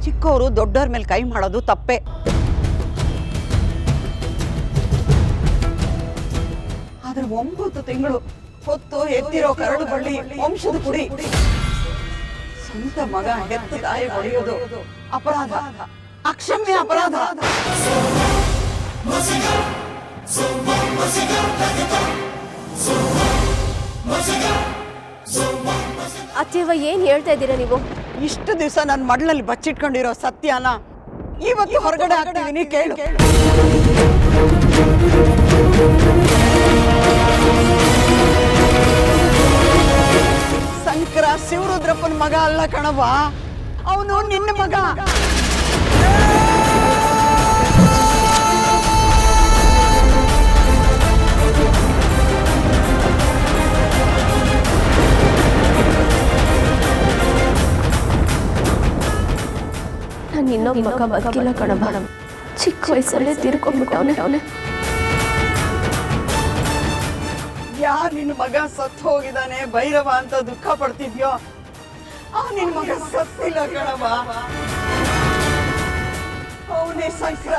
ಚಿಕ್ಕವರು ದೊಡ್ಡವ್ರ ಮೇಲೆ ಕೈ ಮಾಡೋದು ತಪ್ಪೆ. ಆದ್ರೆ 9 ತಿಂಗಳು ಹೊತ್ತು ಎತ್ತಿರೋ ಕರಡು ಬಳ್ಳಿ ವಂಶದ ಕುಡಿ ಸ್ವಂತ ಮಗ ಹೆತ್ತ ತಾಯಿ ಹೊಡೆಯೋದು ಅಪರಾಧ, ಅಕ್ಷಮ್ಯ ಅಪರಾಧ. ಅತ್ತೆವ ಏನ್ ಹೇಳ್ತಾ ಇದ್ದೀರಾ ನೀವು? ಇಷ್ಟು ದಿವಸ ನನ್ನ ಮಡ್ಲಲ್ಲಿ ಬಚ್ಚಿಟ್ಕೊಂಡಿರೋ ಸತ್ಯನ ಇವತ್ತು ಹೊರಗಡೆ ಹಾಕ್ತಿದೀನಿ, ಕೇಳು. ಶಂಕರ ಶಿವರುದ್ರಪ್ಪನ ಮಗ ಅಲ್ಲ ಕಣವ, ಅವನು ನಿನ್ನ ಮಗ. ನಾನು ಇನ್ನೊಬ್ಬ ಮಗ ಬದುಕಿಲ್ಲ ಕಣವ, ಚಿಕ್ಕ ವಯಸ್ಸಲ್ಲೇ ತೀರ್ಕೊಂಡ್ಬಿಟ್ಟವನೆ. ಯಾರು ನಿನ್ನ ಮಗ ಸತ್ತು ಹೋಗಿದ್ದಾನೆ ಭೈರವ ಅಂತ ದುಃಖ ಪಡ್ತಿದ್ಯೋ, ಆ ನಿನ್ನ ಮಗ ಸತ್ತಿಲ್ಲ ಕಣವ, ಅವನೇ ಶಂಕರ.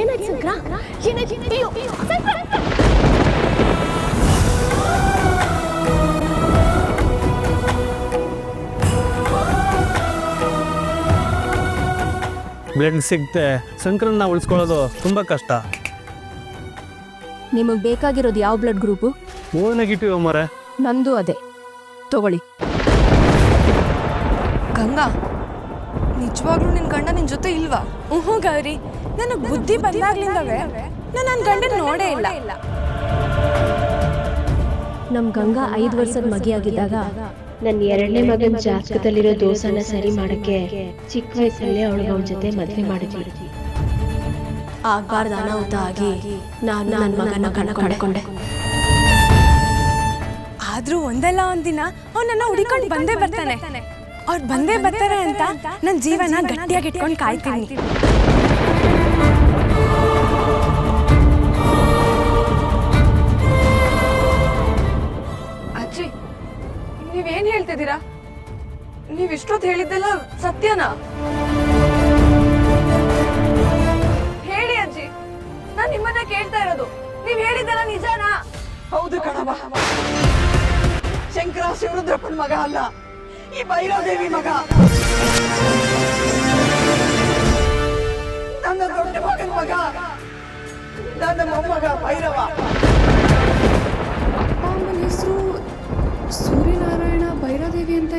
ಏನಾಯ್ತು ಶಂಕರ? ಬ್ಲಡ್ ಸಿಗದೆ ಶಂಕರನ್ನ ಉಳಿಸ್ಕೊಳ್ಳೋದು ತುಂಬ ಕಷ್ಟ. ನಿಮಗೆ ಬೇಕಾಗಿರೋದು ಯಾವ ಬ್ಲಡ್ ಗ್ರೂಪು? ಓ ನೆಗೆಟಿವ್ ಮರೆ. ನಂದು ಅದೇ, ತಗೊಳ್ಳಿ. ಗಂಗಾ, ನಿಜವಾಗ್ಲೂ ನಿನ್ ಗಂಡ ನಿನ್ ಜೊತೆ ಇಲ್ವಾ? ಗೌರಿ, ನನಗೆ ಬುದ್ಧಿ ಬಂದಾಗ್ಲಿಂದವೇ ನಾನು ನನ್ನ ಗಂಡನ ನೋಡೇ ಇಲ್ಲ. ನಮ್ ಗಂಗಾ 5 ವರ್ಷದ ಮಗಿಯಾಗಿದ್ದಾಗ ನನ್ನ 2ನೇ ಮಗನ ಜಾತಕದಲ್ಲಿರೋ ದೋಷನ ಸರಿ ಮಾಡಕ್ಕೆ ಚಿಕ್ಕ ವಯಸ್ಸಲ್ಲೇ ಅವಳ ಜೊತೆ ಮದುವೆ ಮಾಡಿದ್ವಿ. ಆಗ್ಬಾರ್ದು ಅನಾಹುತ ಆಗಿ ನಾನು ನನ್ನ ಮಗನ ಕಳ್ಕೊಂಡೆ. ಆದ್ರೂ ಒಂದಲ್ಲ ಒಂದಿನ ಅವನನ್ನ ಹುಡಿಕೊಂಡು ಬಂದೇ ಬರ್ತಾನೆ. ಅವ್ರು ಬಂದೇ ಬರ್ತಾರೆ ಅಂತ ನನ್ನ ಜೀವನ ಗಟ್ಟಿಯಾಗಿ ಇಟ್ಕೊಂಡು ಕಾಯ್ತೀನಿ. ಅಜ್ಜಿ, ನೀವೇನ್ ಹೇಳ್ತಿದ್ದೀರಾ? ನೀವ್ ಇಷ್ಟೊತ್ತು ಹೇಳಿದ್ದೆಲ್ಲ ಸತ್ಯನಾ? ಹೇಳಿ ಅಜ್ಜಿ, ನಾನ್ ನಿಮ್ಮನ್ನ ಕೇಳ್ತಾ ಇರೋದು. ನೀವ್ ಹೇಳಿದ್ದೆಲ್ಲ ನಿಜಾನಾ? ಹೌದು ಕಣವ, ಶಂಕರ ಶಿವರುದ್ರಪ್ಪನ ಮಗ ಅಲ್ಲ, ಈ ಭೈರವದೇವಿ ಮಗ. ನನ್ನ ದೊಡ್ಡ ಮಗನ ಮಗ, ನನ್ನ ಮೊಮ್ಮಗ ಭೈರವ. ಅಮ್ಮನ ಹೆಸರು ಸೂರ್ಯನಾರಾಯಣ ಭೈರದೇವಿ ಅಂತ